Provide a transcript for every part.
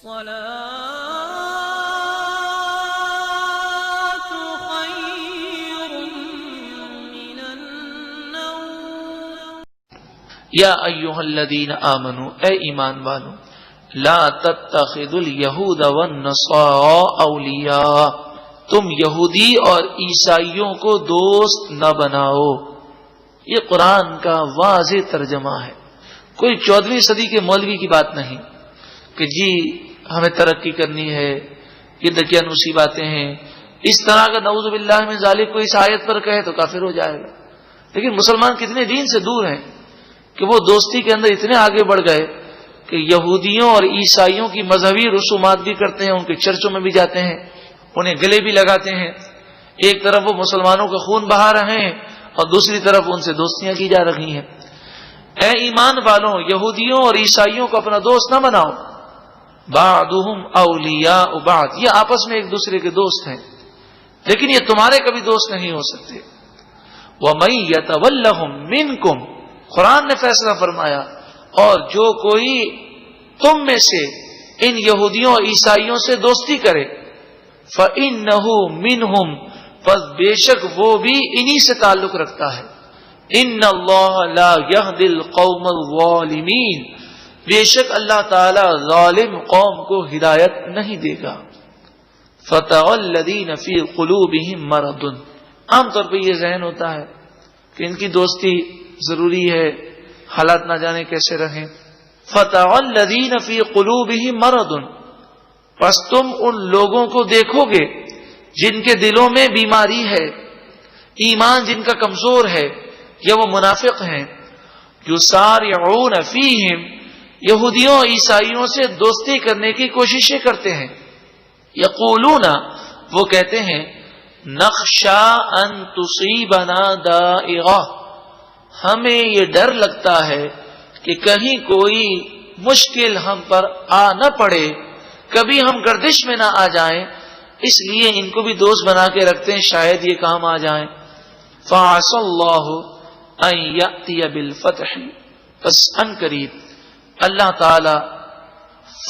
الصلاة خير من النوم یا ایھا الذین آمنوا، اے ایمان والو، لا تتخذوا الیہود والنصارى اولیاء، تم یہودی اور عیسائیوں کو دوست نہ بناؤ۔ یہ قرآن کا واضح ترجمہ ہے، کوئی 14ویں صدی کے مولوی کی بات نہیں کہ جی ہمیں ترقی کرنی ہے، یہ دقیانوسی باتیں ہیں، اس طرح کا نعوذ باللہ من ذالک کوئی اس آیت پر کہے تو کافر ہو جائے گا۔ لیکن مسلمان کتنے دین سے دور ہیں کہ وہ دوستی کے اندر اتنے آگے بڑھ گئے کہ یہودیوں اور عیسائیوں کی مذہبی رسومات بھی کرتے ہیں، ان کے چرچوں میں بھی جاتے ہیں، انہیں گلے بھی لگاتے ہیں۔ ایک طرف وہ مسلمانوں کا خون بہا رہے ہیں اور دوسری طرف ان سے دوستیاں کی جا رہی ہیں۔ اے ایمان والوں، یہودیوں اور عیسائیوں کو اپنا دوست نہ بناؤ۔ بعضهم اولیاء بعض، یہ آپس میں ایک دوسرے کے دوست ہیں لیکن یہ تمہارے کبھی دوست نہیں ہو سکتے۔ وَمَن يَتَوَلَّهُم مِّنكُمْ، قرآن نے فیصلہ فرمایا، اور جو کوئی تم میں سے ان یہودیوں اور عیسائیوں سے دوستی کرے، فَإِنَّهُ مِنْهُمْ، پس بے شک وہ بھی انہی سے تعلق رکھتا ہے۔ ان اللہ لا یہدی القوم الظالمین، بے شک اللہ تعالی ظالم قوم کو ہدایت نہیں دے گا۔ فَتَوَ الَّذِينَ فِي قُلُوبِهِم مَرَضٌ، عام طور پہ یہ ذہن ہوتا ہے کہ ان کی دوستی ضروری ہے، حالات نہ جانے کیسے رہیں۔ فَتَوَ الَّذِينَ فِي قُلُوبِهِم مَرَضٌ، پس تم ان لوگوں کو دیکھو گے جن کے دلوں میں بیماری ہے، ایمان جن کا کمزور ہے یا وہ منافق ہیں، یسارعون فیہم، یہودیوں اور عیسائیوں سے دوستی کرنے کی کوششیں کرتے ہیں۔ یقولون، وہ کہتے ہیں، نخشا ان تصیبنا دائرہ، ہمیں یہ ڈر لگتا ہے کہ کہیں کوئی مشکل ہم پر آ نہ پڑے، کبھی ہم گردش میں نہ آ جائیں، اس لیے ان کو بھی دوست بنا کے رکھتے ہیں، شاید یہ کام آ جائیں۔ فَعَسَى اللَّهُ أَن يَأْتِيَ بِالْفَتْحِ، پس ان قریب اللہ تعالی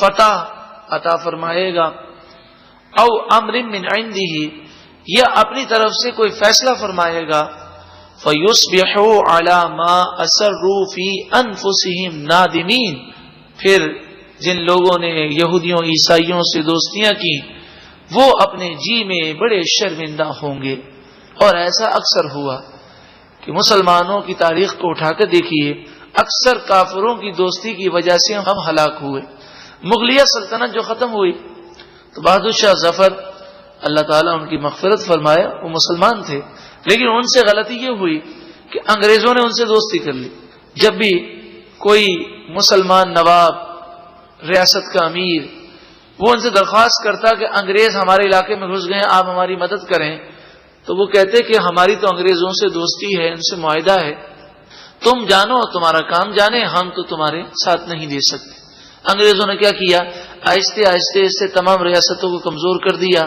فتح عطا فرمائے گا، او امر من عنده، یا اپنی طرف سے کوئی فیصلہ فرمائے گا، فَيُصْبِحُوا عَلَى مَا أَسَرُّوا فِي أَنفُسِهِمْ نَادِمِينَ، پھر جن لوگوں نے یہودیوں عیسائیوں سے دوستیاں کی وہ اپنے جی میں بڑے شرمندہ ہوں گے۔ اور ایسا اکثر ہوا کہ مسلمانوں کی تاریخ کو اٹھا کر دیکھیے، اکثر کافروں کی دوستی کی وجہ سے ہم ہلاک ہوئے۔ مغلیہ سلطنت جو ختم ہوئی تو بہادر شاہ ظفر، اللہ تعالیٰ ان کی مغفرت فرمائے، وہ مسلمان تھے لیکن ان سے غلطی یہ ہوئی کہ انگریزوں نے ان سے دوستی کر لی۔ جب بھی کوئی مسلمان نواب، ریاست کا امیر، وہ ان سے درخواست کرتا کہ انگریز ہمارے علاقے میں گھس گئے، آپ ہماری مدد کریں، تو وہ کہتے کہ ہماری تو انگریزوں سے دوستی ہے، ان سے معاہدہ ہے، تم جانو تمہارا کام جانے، ہم تو تمہارے ساتھ نہیں دے سکتے۔ انگریزوں نے کیا کیا، آہستہ آہستہ اس سے تمام ریاستوں کو کمزور کر دیا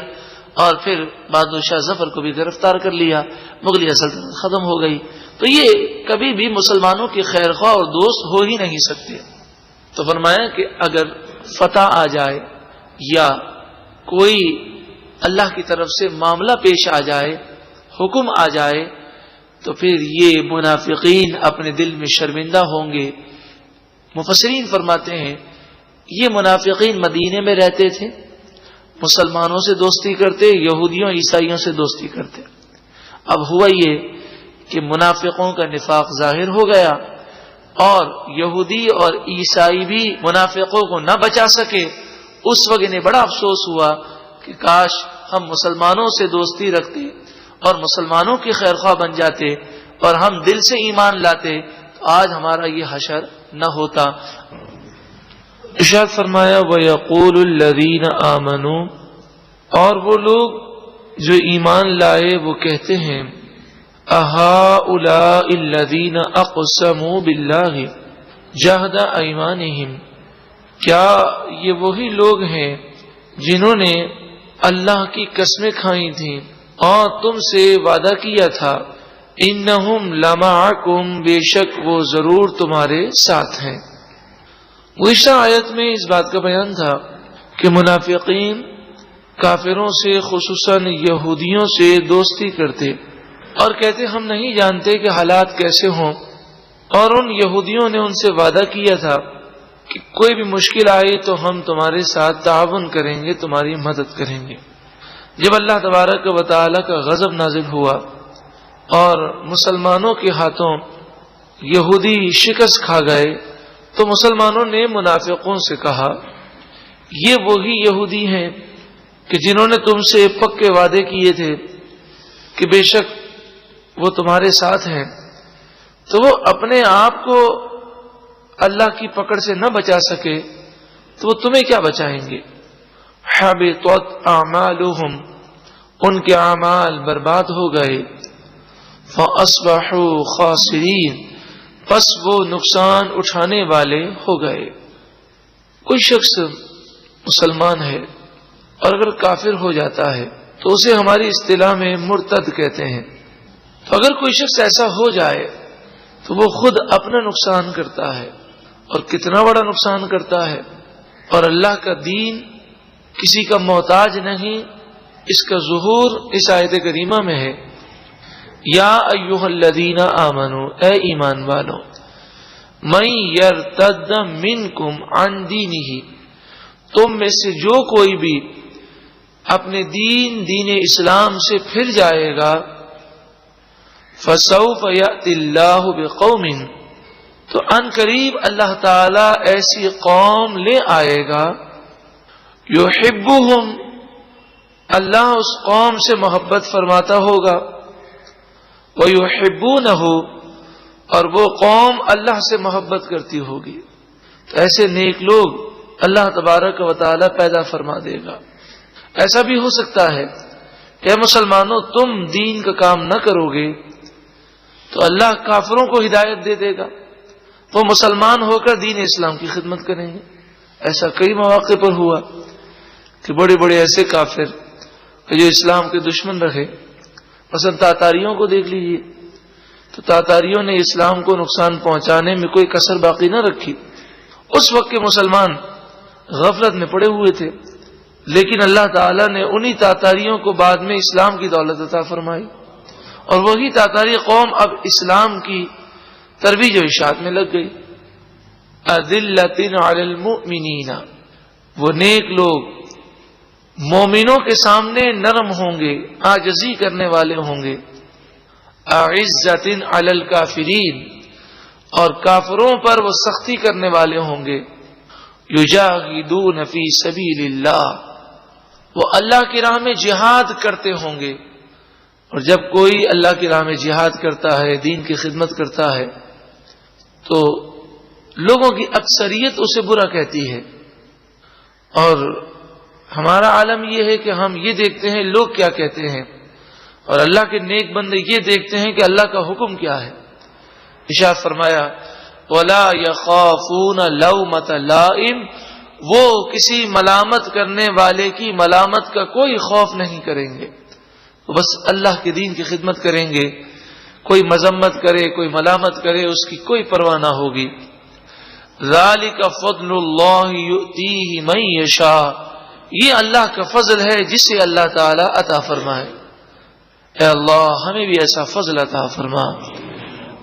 اور پھر بہادر شاہ ظفر کو بھی گرفتار کر لیا، مغلیہ سلطنت ختم ہو گئی۔ تو یہ کبھی بھی مسلمانوں کی خیر خواہ اور دوست ہو ہی نہیں سکتے۔ تو فرمایا کہ اگر فتح آ جائے یا کوئی اللہ کی طرف سے معاملہ پیش آ جائے، حکم آ جائے، تو پھر یہ منافقین اپنے دل میں شرمندہ ہوں گے۔ مفسرین فرماتے ہیں یہ منافقین مدینے میں رہتے تھے، مسلمانوں سے دوستی کرتے، یہودیوں عیسائیوں سے دوستی کرتے۔ اب ہوا یہ کہ منافقوں کا نفاق ظاہر ہو گیا اور یہودی اور عیسائی بھی منافقوں کو نہ بچا سکے۔ اس وقت انہیں بڑا افسوس ہوا کہ کاش ہم مسلمانوں سے دوستی رکھتے اور مسلمانوں کی خیر خواہ بن جاتے اور ہم دل سے ایمان لاتے تو آج ہمارا یہ حشر نہ ہوتا۔ ارشاد فرمایا وَيَقُولُ الَّذِينَ آمَنُوا، اور وہ لوگ جو ایمان لائے وہ کہتے ہیں، أَهَؤُلَاءِ الَّذِينَ أَقْسَمُوا بِاللَّهِ جَهْدَ أَيْمَانِهِمْ، کیا یہ وہی لوگ ہیں جنہوں نے اللہ کی قسمیں کھائی تھیں اور تم سے وعدہ کیا تھا، انہم لمعکم، بے شک وہ ضرور تمہارے ساتھ ہیں۔ گزشتہ آیت میں اس بات کا بیان تھا کہ منافقین کافروں سے خصوصاً یہودیوں سے دوستی کرتے اور کہتے ہم نہیں جانتے کہ حالات کیسے ہوں، اور ان یہودیوں نے ان سے وعدہ کیا تھا کہ کوئی بھی مشکل آئے تو ہم تمہارے ساتھ تعاون کریں گے، تمہاری مدد کریں گے۔ جب اللہ تبارک و تعالی کا غضب نازل ہوا اور مسلمانوں کے ہاتھوں یہودی شکست کھا گئے تو مسلمانوں نے منافقوں سے کہا یہ وہی یہودی ہیں کہ جنہوں نے تم سے پکے وعدے کیے تھے کہ بے شک وہ تمہارے ساتھ ہیں، تو وہ اپنے آپ کو اللہ کی پکڑ سے نہ بچا سکے تو وہ تمہیں کیا بچائیں گے۔ حبطت اعمالهم، ان کے اعمال برباد ہو گئے، فاصبحوا خاسرین، پس وہ نقصان اٹھانے والے ہو گئے۔ کوئی شخص مسلمان ہے اور اگر کافر ہو جاتا ہے تو اسے ہماری اصطلاح میں مرتد کہتے ہیں۔ تو اگر کوئی شخص ایسا ہو جائے تو وہ خود اپنا نقصان کرتا ہے، اور کتنا بڑا نقصان کرتا ہے، اور اللہ کا دین کسی کا محتاج نہیں۔ اس کا ظہور اس آیت کریمہ میں ہے، یا ایھا الذین آمنوا، اے ایمان والو، من یرتد منکم عن دینہ، تم میں سے جو کوئی بھی اپنے دین اسلام سے پھر جائے گا، فسوف یأتی اللہ بقوم، تو ان قریب اللہ تعالی ایسی قوم لے آئے گا، یحبہم، اللہ اس قوم سے محبت فرماتا ہوگا، ویحبونہ، اور وہ قوم اللہ سے محبت کرتی ہوگی۔ تو ایسے نیک لوگ اللہ تبارک و تعالی پیدا فرما دے گا۔ ایسا بھی ہو سکتا ہے کہ مسلمانوں تم دین کا کام نہ کرو گے تو اللہ کافروں کو ہدایت دے دے گا، وہ مسلمان ہو کر دین اسلام کی خدمت کریں گے۔ ایسا کئی مواقع پر ہوا کہ بڑے بڑے ایسے کافر جو اسلام کے دشمن رہے، مثلا تاتاریوں کو دیکھ لیجیے، تو تاتاریوں نے اسلام کو نقصان پہنچانے میں کوئی کسر باقی نہ رکھی۔ اس وقت کے مسلمان غفلت میں پڑے ہوئے تھے، لیکن اللہ تعالیٰ نے انہی تاتاریوں کو بعد میں اسلام کی دولت عطا فرمائی، اور وہی تاتاری قوم اب اسلام کی ترویج و اشاعت میں لگ گئی۔ اذلۃ علی المؤمنین، وہ نیک لوگ مومنوں کے سامنے نرم ہوں گے، عاجزی کرنے والے ہوں گے۔ اعزۃ علی الکافرین، اور کافروں پر وہ سختی کرنے والے ہوں گے۔ یجاہدون فی سبیل اللہ، وہ اللہ کی راہ میں جہاد کرتے ہوں گے۔ اور جب کوئی اللہ کی راہ میں جہاد کرتا ہے، دین کی خدمت کرتا ہے، تو لوگوں کی اکثریت اسے برا کہتی ہے، اور ہمارا عالم یہ ہے کہ ہم یہ دیکھتے ہیں لوگ کیا کہتے ہیں، اور اللہ کے نیک بندے یہ دیکھتے ہیں کہ اللہ کا حکم کیا ہے۔ ارشاد فرمایا وَلَا يَخَافُونَ لَوْمَةَ لَائِمٍ، وہ کسی ملامت کرنے والے کی ملامت کا کوئی خوف نہیں کریں گے، وہ بس اللہ کے دین کی خدمت کریں گے۔ کوئی مذمت کرے، کوئی ملامت کرے، اس کی کوئی پرواہ نہ ہوگی۔ ذَلِكَ فَضْلُ اللَّهِ يُؤْتِيهِ مَن يَشَاءُ، یہ اللہ کا فضل ہے جسے اللہ تعالی عطا فرمائے۔ اے اللہ ہمیں بھی ایسا فضل عطا فرما۔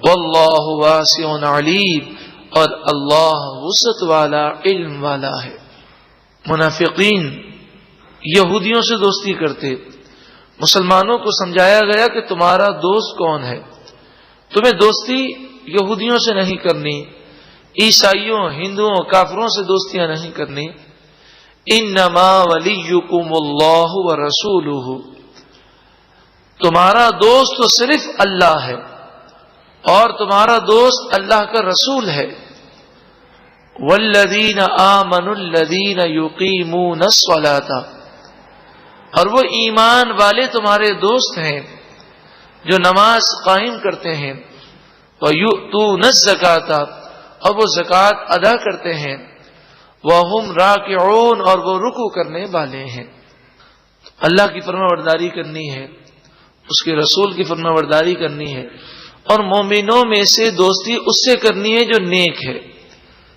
واللہ واسع علیم، اور اللہ وسعت والا، علم والا ہے۔ منافقین یہودیوں سے دوستی کرتے، مسلمانوں کو سمجھایا گیا کہ تمہارا دوست کون ہے، تمہیں دوستی یہودیوں سے نہیں کرنی، عیسائیوں، ہندوؤں، کافروں سے دوستیاں نہیں کرنی۔ انما ولیکم اللہ ورسولہ، تمہارا دوست تو صرف اللہ ہے، اور تمہارا دوست اللہ کا رسول ہے۔ والذین آمنوا الذین یقیمون الصلاۃ، اور وہ ایمان والے تمہارے دوست ہیں جو نماز قائم کرتے ہیں، ویؤتون الزکاۃ، اور وہ زکوٰۃ ادا کرتے ہیں، وہم راکعون، اور وہ رکوع کرنے والے ہیں۔ اللہ کی فرمانبرداری کرنی ہے، اس کے رسول کی فرمانبرداری کرنی ہے، اور مومنوں میں سے دوستی اس سے کرنی ہے جو نیک ہے۔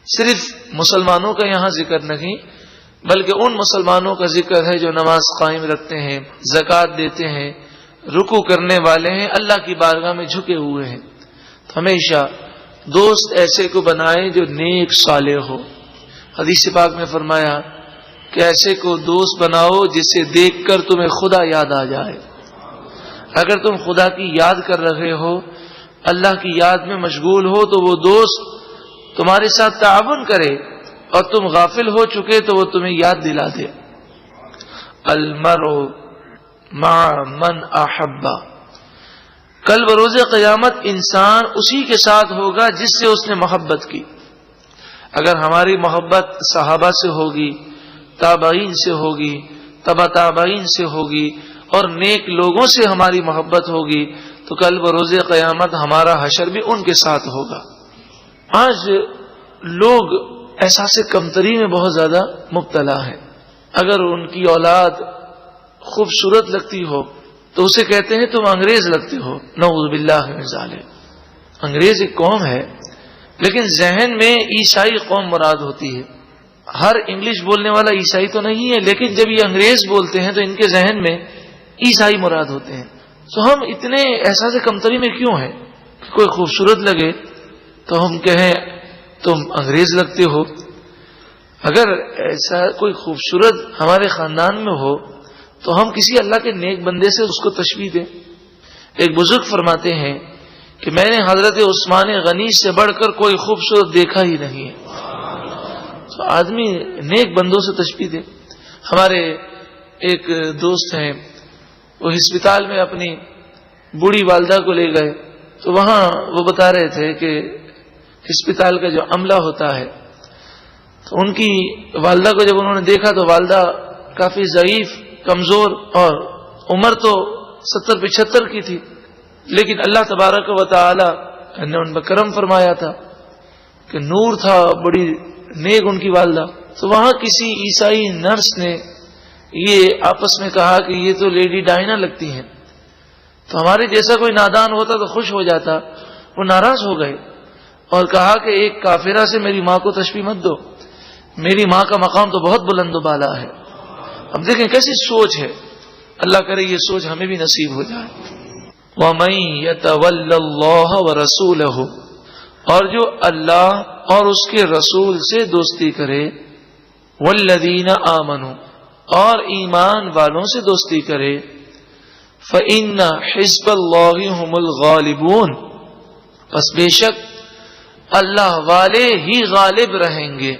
صرف مسلمانوں کا یہاں ذکر نہیں، بلکہ ان مسلمانوں کا ذکر ہے جو نماز قائم رکھتے ہیں، زکوٰۃ دیتے ہیں، رکوع کرنے والے ہیں، اللہ کی بارگاہ میں جھکے ہوئے ہیں۔ تو ہمیشہ دوست ایسے کو بنائے جو نیک صالح ہو۔ حدیث پاک میں فرمایا کہ ایسے کو دوست بناؤ جسے دیکھ کر تمہیں خدا یاد آ جائے۔ اگر تم خدا کی یاد کر رہے ہو، اللہ کی یاد میں مشغول ہو، تو وہ دوست تمہارے ساتھ تعاون کرے، اور تم غافل ہو چکے تو وہ تمہیں یاد دلا دے۔ المرء مع من احب، کل بروز قیامت انسان اسی کے ساتھ ہوگا جس سے اس نے محبت کی۔ اگر ہماری محبت صحابہ سے ہوگی، تابعین سے ہوگی، تبع تابعین سے ہوگی، اور نیک لوگوں سے ہماری محبت ہوگی، تو کل بروز قیامت ہمارا حشر بھی ان کے ساتھ ہوگا۔ آج لوگ احساس کمتری میں بہت زیادہ مبتلا ہے۔ اگر ان کی اولاد خوبصورت لگتی ہو تو اسے کہتے ہیں تم انگریز لگتے ہو، نعوذ باللہ من ذالک۔ انگریز ایک قوم ہے، لیکن ذہن میں عیسائی قوم مراد ہوتی ہے۔ ہر انگلش بولنے والا عیسائی تو نہیں ہے، لیکن جب یہ انگریز بولتے ہیں تو ان کے ذہن میں عیسائی مراد ہوتے ہیں۔ تو ہم اتنے احساس کمتری میں کیوں ہیں کہ کوئی خوبصورت لگے تو ہم کہیں تم انگریز لگتے ہو؟ اگر ایسا کوئی خوبصورت ہمارے خاندان میں ہو تو ہم کسی اللہ کے نیک بندے سے اس کو تشبیہ دیں۔ ایک بزرگ فرماتے ہیں کہ میں نے حضرت عثمان غنی سے بڑھ کر کوئی خوبصورت دیکھا ہی نہیں ہے۔ تو آدمی نیک بندوں سے تشبیہ دے۔ ہمارے ایک دوست ہیں، وہ ہسپتال میں اپنی بوڑھی والدہ کو لے گئے، تو وہاں وہ بتا رہے تھے کہ ہسپتال کا جو عملہ ہوتا ہے، تو ان کی والدہ کو جب انہوں نے دیکھا تو والدہ کافی ضعیف، کمزور، اور عمر تو 70-75 کی تھی، لیکن اللہ تبارک و تعالی نے ان پر کرم فرمایا تھا کہ نور تھا، بڑی نیک ان کی والدہ۔ تو وہاں کسی عیسائی نرس نے یہ آپس میں کہا کہ یہ تو لیڈی ڈائنا لگتی ہیں۔ تو ہمارے جیسا کوئی نادان ہوتا تو خوش ہو جاتا، وہ ناراض ہو گئے اور کہا کہ ایک کافرہ سے میری ماں کو تشبیہ مت دو، میری ماں کا مقام تو بہت بلند و بالا ہے۔ اب دیکھیں کیسی سوچ ہے، اللہ کرے یہ سوچ ہمیں بھی نصیب ہو جائے۔ وَمَن يَتَوَلَّ اللَّهَ وَرَسُولَهُ، اور جو اللہ اور اس کے رسول سے دوستی کرے، وَالَّذِينَ آمَنُوا، اور ایمان والوں سے دوستی کرے، فَإِنَّ حِزْبَ اللَّهِ هُمُ الْغَالِبُونَ، پس بے شک اللہ والے ہی غالب رہیں گے۔